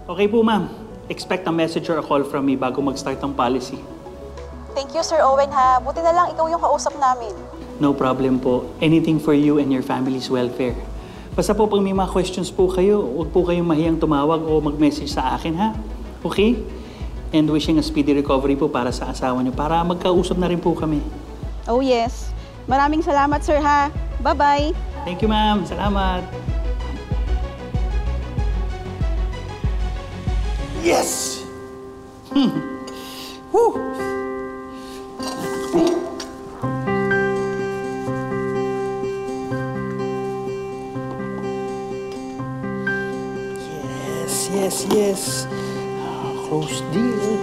Okay po, ma'am. Expect a message or a call from me bago mag-start ang policy. Thank you, Sir Owen, ha. Buti na lang ikaw yung kausap namin. No problem po. Anything for you and your family's welfare. Basta po pag may mga questions po kayo, huwag po kayong mahiyang tumawag o mag-message sa akin, ha? Okay? And wishing a speedy recovery po para sa asawa niyo, para magkausap na rin po kami. Oh, yes. Maraming salamat, sir, ha. Bye-bye. Thank you, ma'am. Salamat. Yes! Woo! Yes. Close deal.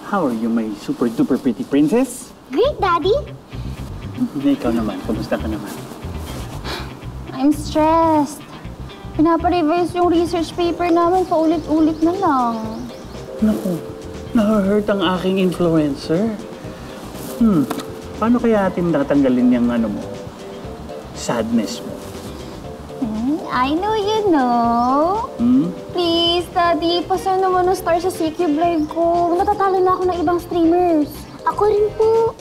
How are you, my super-duper pretty princess? Great, Daddy! Ikaw naman, kumusta ka naman? I'm stressed. Pinapa-revise yung research paper namin paulit-ulit na lang. Naku, na-hurt ang aking influencer. Paano kaya natin tatanggalin yung mo? Sadness mo. I know you know. Please, Daddy, pasal naman ng star sa C-Cube Live ko. Natatalo na ako ng ibang streamers. Ako rin po.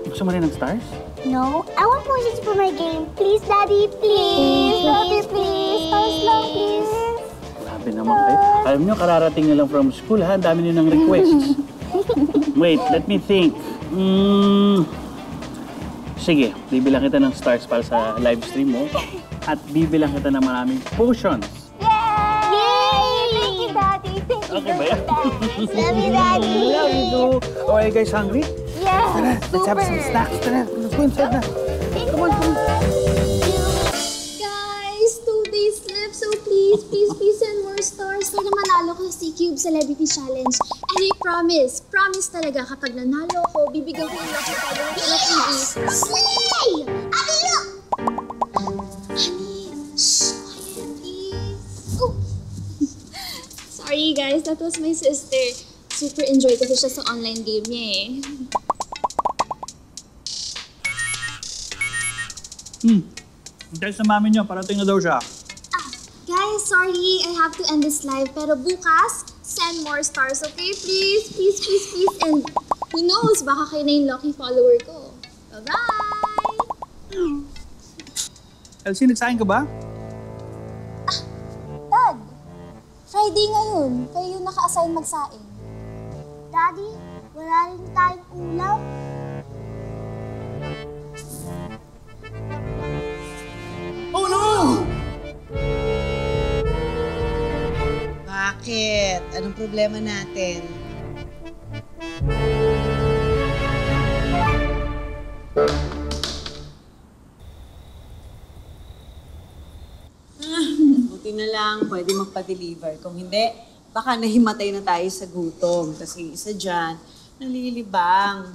Gusto mo rin ng stars? No, I want points for my game. Please, Daddy, please. Daddy, please. Stars lang, please. Grabe naman kayo. Alam nyo, kararating na lang from school, ha? Ang dami nyo ng requests. Wait, let me think. Sige, bibilang kita ng stars para sa live stream mo. At bibilang kita ng maraming potions. Yay! Thank you, Daddy. Thank you, Okay ba yan? Love you, Daddy. Love you too. Oh, are you guys hungry? Yes, Tara, let's have some snacks. Tara, let's go inside na. Come on. Guys, 2 days left, so please send more stars para manalo ko sa C-Cube Celebrity Challenge. And I promise talaga kapag nanalo ko, bibigyan ko yung lucky follower ko na TV. Slay! Ate, look! Honey, shh, quiet, please. Oh. Sorry guys, that was my sister. Super enjoy kasi siya sa online game niya eh. Hintay sa mami niyo, parating na daw siya. Guys, sorry, I have to end this live. Pero bukas, send more stars, okay? Please. And who knows, baka kayo na yung lucky follower ko. Bye-bye! Elsie, nagsahin ka ba? Dad, Friday ngayon. Kayo yung naka-assign magsaing. Daddy, wala rin tayong ulam. Oh no! Bakit? Anong problema natin? Buti na lang, pwede magpa-deliver. Kung hindi, baka nahimatay na tayo sa gutom. Kasi isa dyan, nalilibang.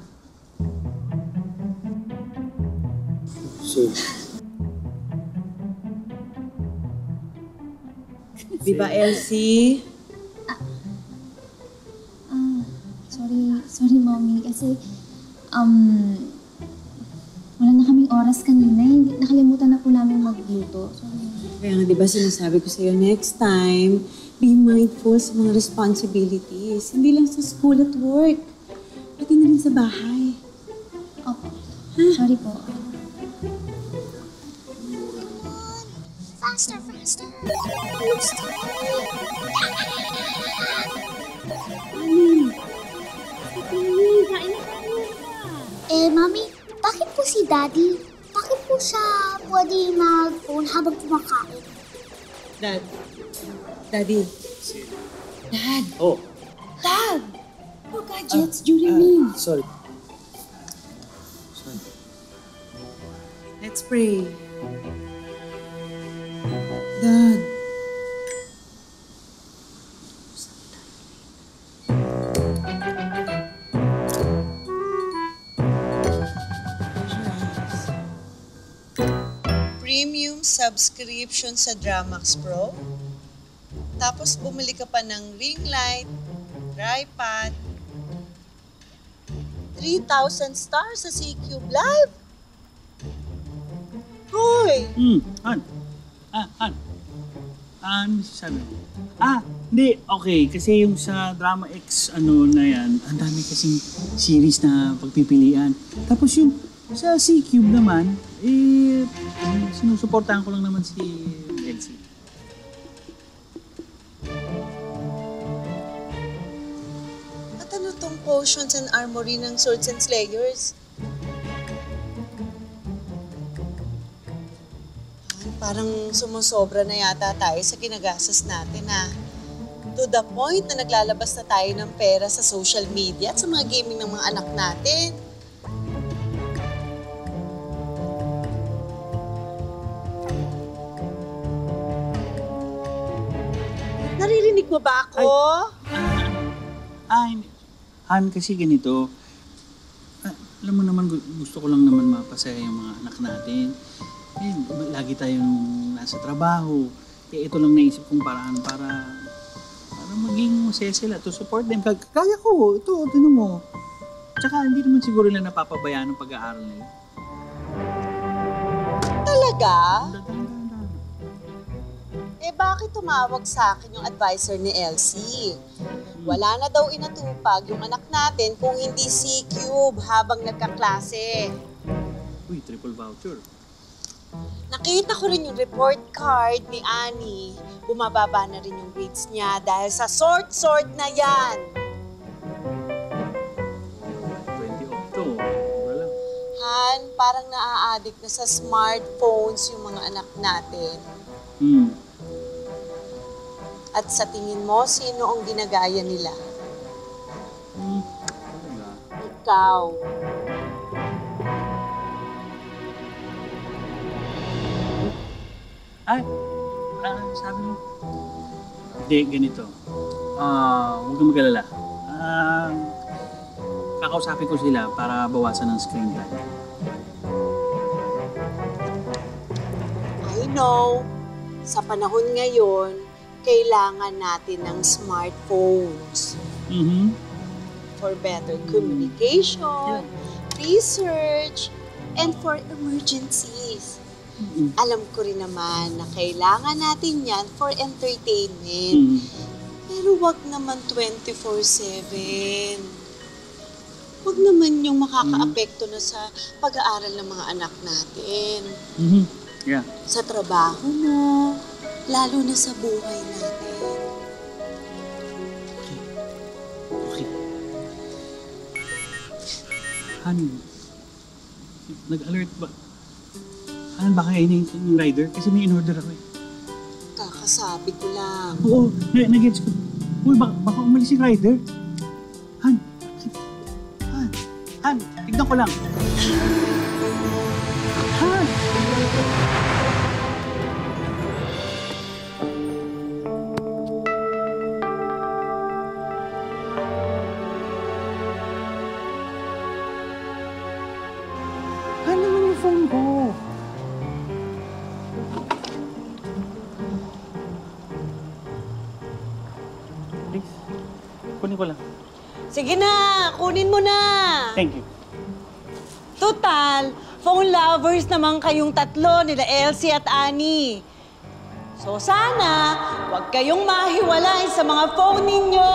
Di ba, Elsie? Sorry, Mommy. Kasi, wala na kaming oras kanina. Nakalimutan na po namin magluto. Sorry. Kaya nga, di ba sinasabi ko sa'yo, next time, be mindful sa mga responsibilities. Hindi lang sa school at work. Pati na rin sa bahay. Opo. Sorry po. Faster! Mami, bakit po si Daddy? Bakit po siya pwede mag-phone habang kumakain? Daddy. Dad! Oh. Dad! No gadgets during meals. Sorry. Let's pray. Dad. Premium subscription sa Dramax Pro? Tapos bumili ka pa ng ring light, tripod. 3,000 stars sa C-Cube Live? Hoy! Han. Han. Ano sabi? Hindi. Okay. Kasi yung sa Drama X, na yan, ang dami kasing series na pagpipilian. Tapos yung sa C-Cube naman, sinusuportahan ko lang naman si Elsie. At ano tong potions and armory ng Swords and Slayers? Parang sumusobra na yata tayo sa ginagastos natin, To the point na naglalabas na tayo ng pera sa social media at sa mga gaming ng mga anak natin. Naririnig mo ba ako? Hindi. Han, kasi ganito. Alam mo naman, gusto ko lang naman mapasaya yung mga anak natin. Lagi tayong nasa trabaho. Ito lang naisip kong paraan para maging masaya sila, to support them. Kaya ko, ito, tinan mo. Tsaka hindi naman siguro nila napapabayaan ng pag-aaral nila. Talaga? Bakit tumawag sa akin yung advisor ni Elsie? Wala na daw inatupag yung anak natin kung hindi C-Cube habang nagkaklase. Uy, triple voucher. Nakita ko rin yung report card ni Annie. Bumababa na rin yung grades niya dahil sa sort na yan. 20 off to. Wala. Han, parang naa-addict na sa smartphones yung mga anak natin. At sa tingin mo, sino ang ginagaya nila? Ikaw. Sabi mo? Hindi, ganito. Huwag kang mag-alala. Kakausapin ko sila para bawasan ng screen time. I know. Sa panahon ngayon, kailangan natin ng smartphones. For better communication, research, and for emergencies. Alam ko rin naman na kailangan natin yan for entertainment. Pero wag naman 24/7. Wag naman yung makakaapekto na sa pag-aaral ng mga anak natin. Yeah. Sa trabaho mo, lalo na sa buhay natin. Okay. Han, nag-alert ba? Han, baka yun yung rider? Kasi may in-order ako eh. Kakasabi ko lang. Oo, nag-gets ko. Uy, baka umalis yung rider. Han, tignan ko lang. Han! Ano naman yung phone ko? Please, kunin ko lang. Sige na, kunin mo na. Thank you. Total, phone lovers naman kayong tatlo nila Elsie at Annie. So sana, huwag kayong mahiwalay sa mga phone ninyo.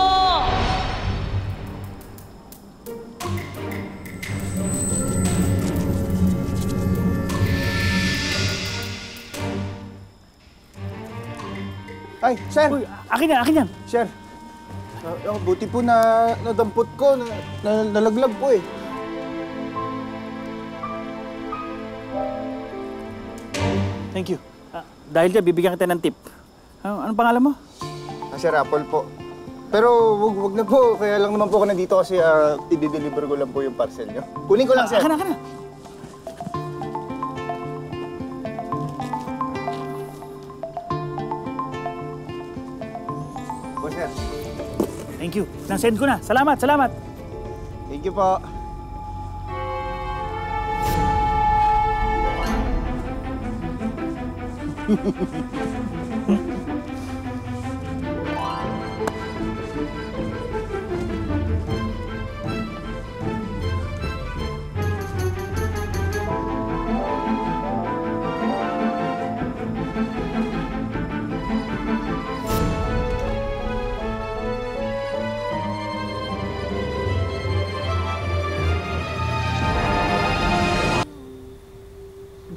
Ay, sir! Uy, akin yan. Sir! Buti po na nadampot ko, nalaglag po eh. Thank you. Dahil dyan, bibigyan kita ng tip. Anong pangalan mo? Sir Apple po. Pero wag na po, kaya lang naman po ako nandito kasi i-deliver ko lang po yung parcel niyo. Kunin ko lang, sir. Akin na. Po, sir. Thank you. Nang-send ko na. Salamat. Thank you po.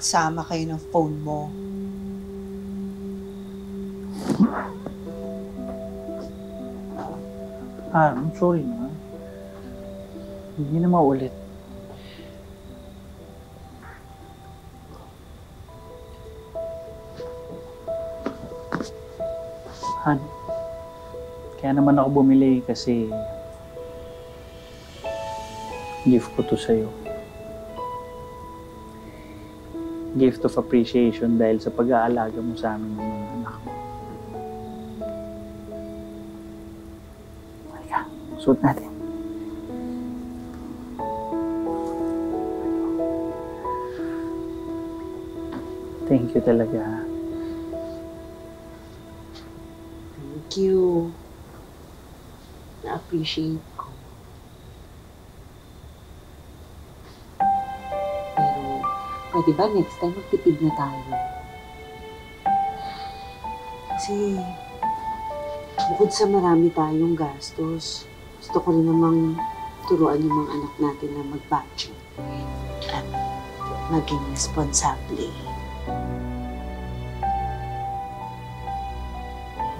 nagsama kayo ng phone mo. I'm sorry na. Hindi na maulit. Han, kaya naman ako bumili kasi gift ko to sa'yo. Gift of appreciation dahil sa pag-aalaga mo sa amin ng mga anak mo. Halika, suot natin. Thank you talaga. Thank you. Na-appreciate ko. Pero, pwede ba next time magtipid na tayo? Kasi, bukod sa marami tayong gastos, gusto ko rin namang turuan yung mga anak natin na mag-budget at maging responsable.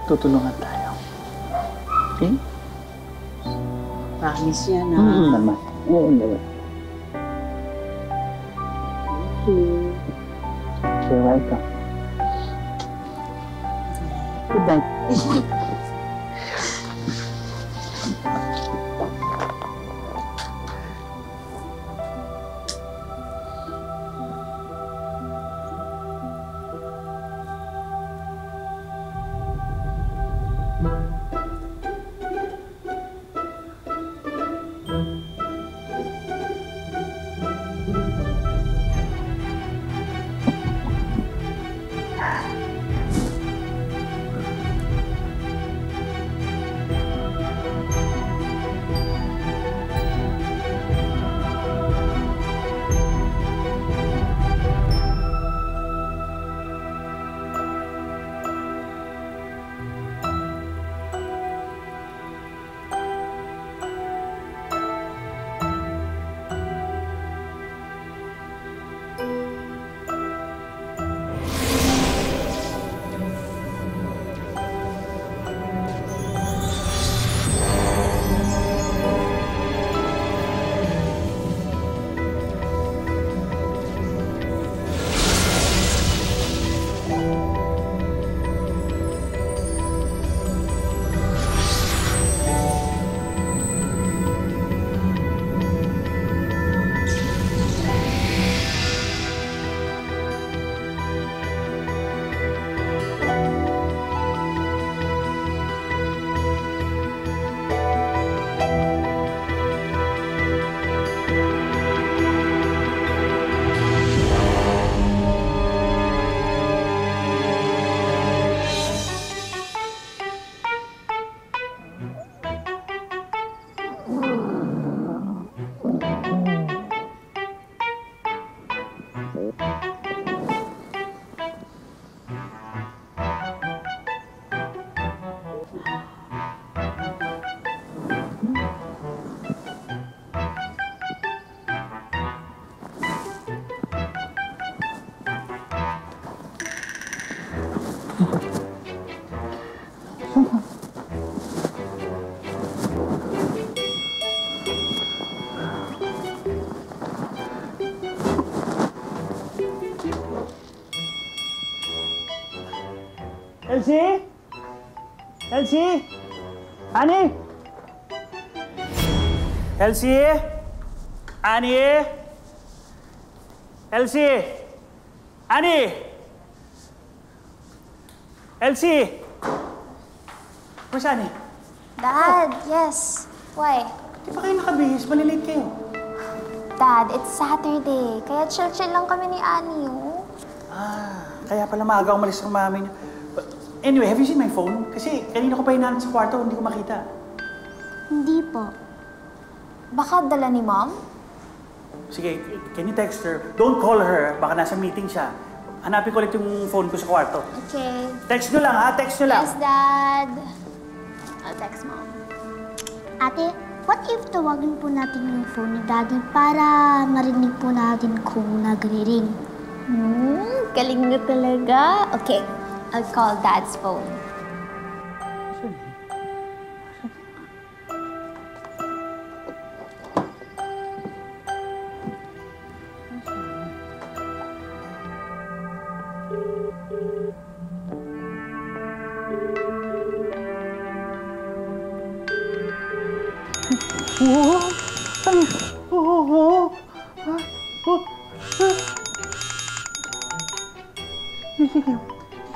Tutulungan tayo. Okay? Promise yan, ha? Naman. Oo naman. Thank you. You're welcome. Good night. Elsie? Elsie? Annie? Elsie? Annie? Elsie? Annie? Elsie? Where's Annie? Dad, yes. Why? Di ba kayo nakabihis? Malilate kayo. Dad, it's Saturday. Kaya chill-chill lang kami ni Annie, oh. Kaya pala maaga umalis ng mami niyo. But anyway, have you seen my phone? Kasi kanina ko pa hinahanap sa kwarto, hindi ko makita. Hindi po. Baka dala ni Mom? Sige, can you text her? Don't call her. Baka nasa meeting siya. Hanapin ko ulit yung phone ko sa kwarto. Okay. Text nyo lang, ha? Text nyo lang. Yes, Dad. I'll text Mom. Ate, what if tawagin po natin yung phone ni Daddy para marinig po natin kung nagre-ring? Galing na talaga. Okay, I'll call Dad's phone.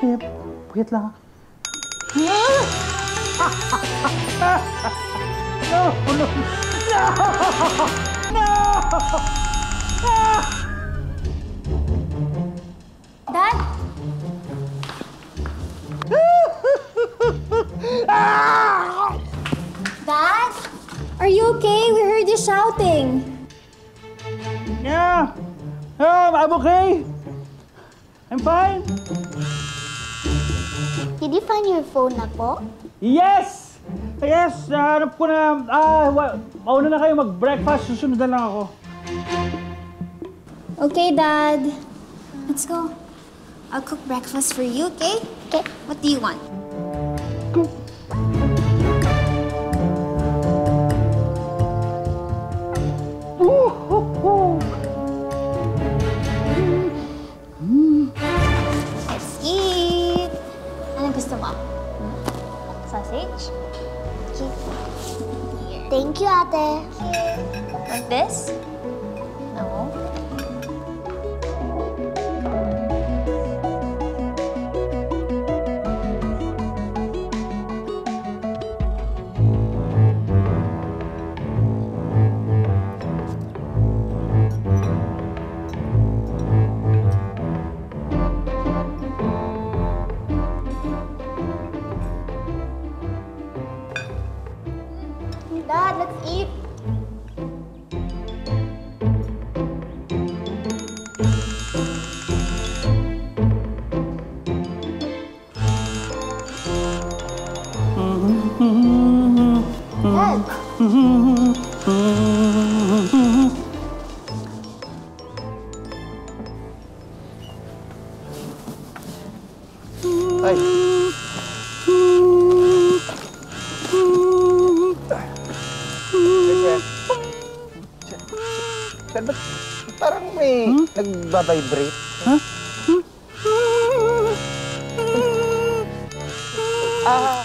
Sige, puyat lang. Dad? Dad? Are you okay? We heard you shouting. Yeah, I'm okay. I'm fine. Did you find your phone na po? Yes! Yes, nahanap ko na. Mauna na kayo mag-breakfast. Susunod na lang ako. Okay, Dad. Let's go. I'll cook breakfast for you, okay? Okay. What do you want? Let's eat. Anong gusto mo? Sausage? Okay. Here. Thank you, ate. Like this? No. Dad, let's eat. Dad. Ay. Sir, ba't parang may nagbabibrate? Huh? Ah.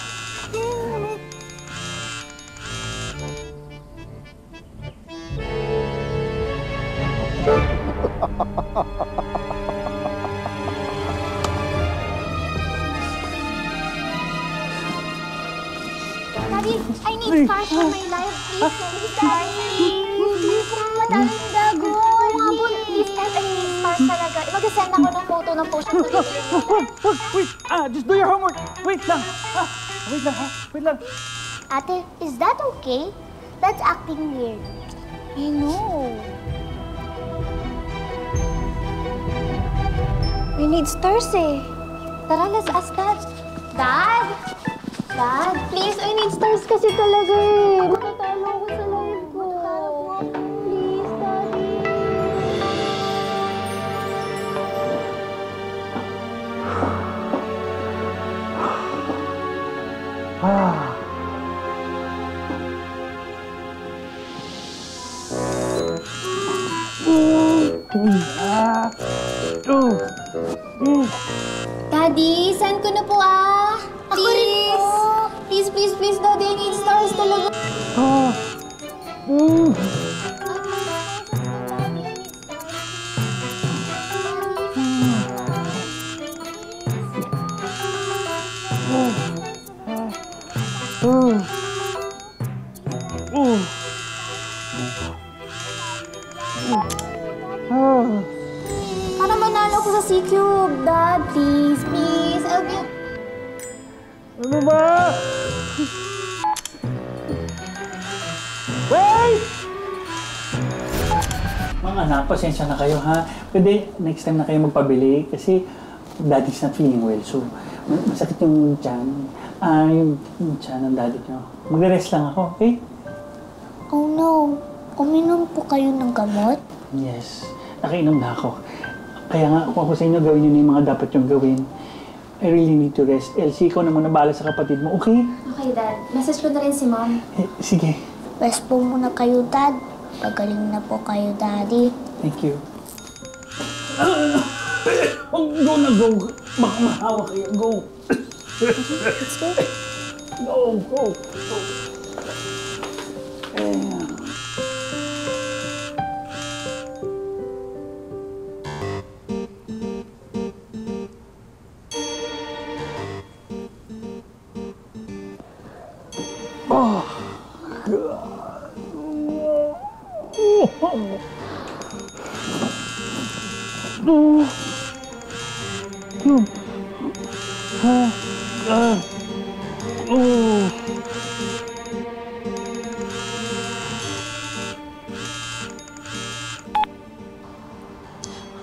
Daddy, I need stars for my life, please. Daddy, please, madaming dago. Habol, please, kahit I need stars talaga. Mag-send ako ng photo ng potion to the Wait! Just do your homework! Wait lang! Wait lang, ha? Wait lang. Ate, is that okay? That's acting weird. I know. We need stars eh. Tara, let's ask Dad. Dad? Dad, please, I need stars kasi talaga eh. Matatalo ako sa life ko. Please, Daddy. Daddy, send ko na po ah. Ako rin po. Please, please, please, Daddy, I need stars talaga. Para manalo ko sa C-Cube, Dad, please, please. I'll be... Ano ba? Wait! Mga anak, pasensya na kayo ha. Pwede next time na kayo magpabili kasi daddy's not feeling well. So, masakit yung tiyan. Yung tiyan ng daddy nyo. Magre-rest lang ako, okay? Oh no, uminom po kayo ng gamot? Yes, nakainom na ako. Kaya nga, kung ako sa inyo, gawin yun yung mga dapat yung gawin. I really need to rest. Elsie, ikaw naman nabala sa kapatid mo, okay? Okay, Dad. Message ko na rin si Mom. Sige. Rest po muna kayo, Dad. Pagaling na po kayo, Daddy. Thank you. Go na, go. Baka mahawa kayo. Go. Let's go. Go.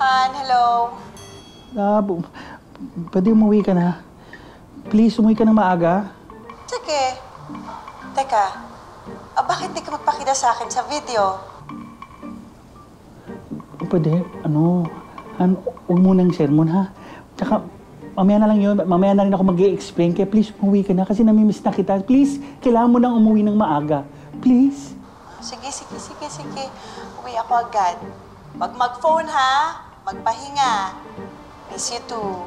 Han, hello. Pwede umuwi ka na. Please, umuwi ka na maaga. Sige. Teka, bakit di ka magpakita sa akin sa video? Pwede, huwag mo ng sermon, ha? Tsaka, mamaya na lang yun. Mamaya na rin ako mag-i-explain. Kaya please, umuwi ka na kasi namimiss na kita. Please, kailangan mo nang umuwi ng maaga. Please. Sige. Uwi ako agad. Wag mag-phone, ha? Magpahinga. Miss you too.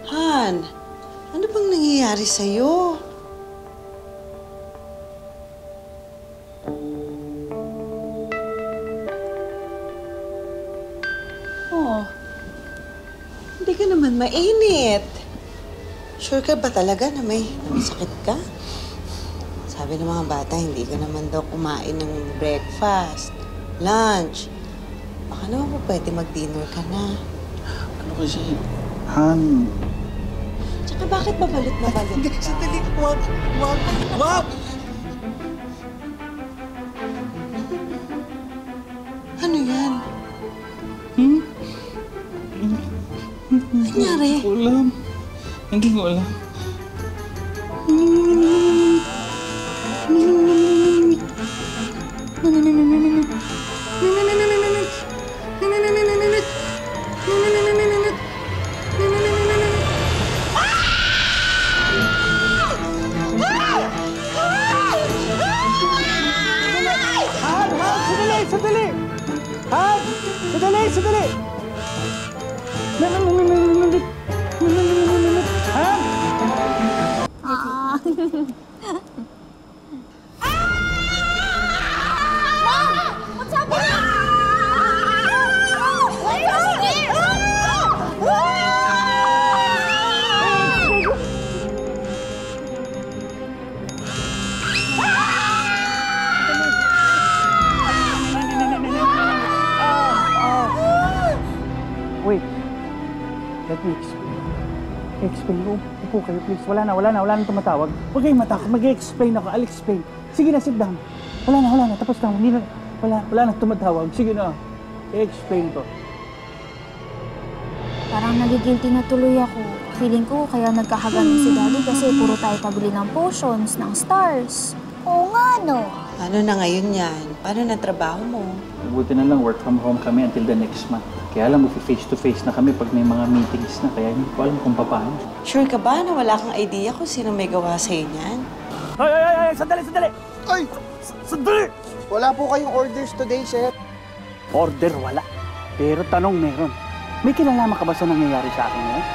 Han, ano bang nangyayari sa'yo? Oh, hindi ka naman mainit. Sure ka ba talaga na may sakit ka? Sabi ng mga bata, hindi ka naman daw kumain ng breakfast, lunch. Baka naman po pwede mag-dinner ka na. Ano kasi, Han? Tsaka bakit babalot na balot ka? Sandali, wag! Ano yan? Nangyari? Hindi ko alam. Sandali! What's happening? What's happening? Wait. Let me explain. Upo kayo, please. Wala na tumatawag. Huwag kayong matakot. Mag-explain ako. I'll explain. Sige na, sit down. Wala na. Tapos na. Hindi na. Wala na tumatawag. Sige na. I-explain ko. Parang nagigilty na tuloy ako. Feeling ko kaya nagkakaganon si Daddy kasi puro tayo pabili ng potions, ng stars. Oo nga, no? Ano na ngayon yan? Paano na trabaho mo? Buti na lang work from home kami until the next month. Kaya alam mo, face-to-face na kami pag may mga meetings na. Kaya hindi ko alam kung paano. Sure ka ba na wala kang idea kung sino may gawa sa'yo niyan? Ay! Sandali! Ay! Sandali! Wala po kayong orders today, sir. Order, wala. Pero tanong meron. May kinalaman ka ba sa nangyayari sa akin ngayon?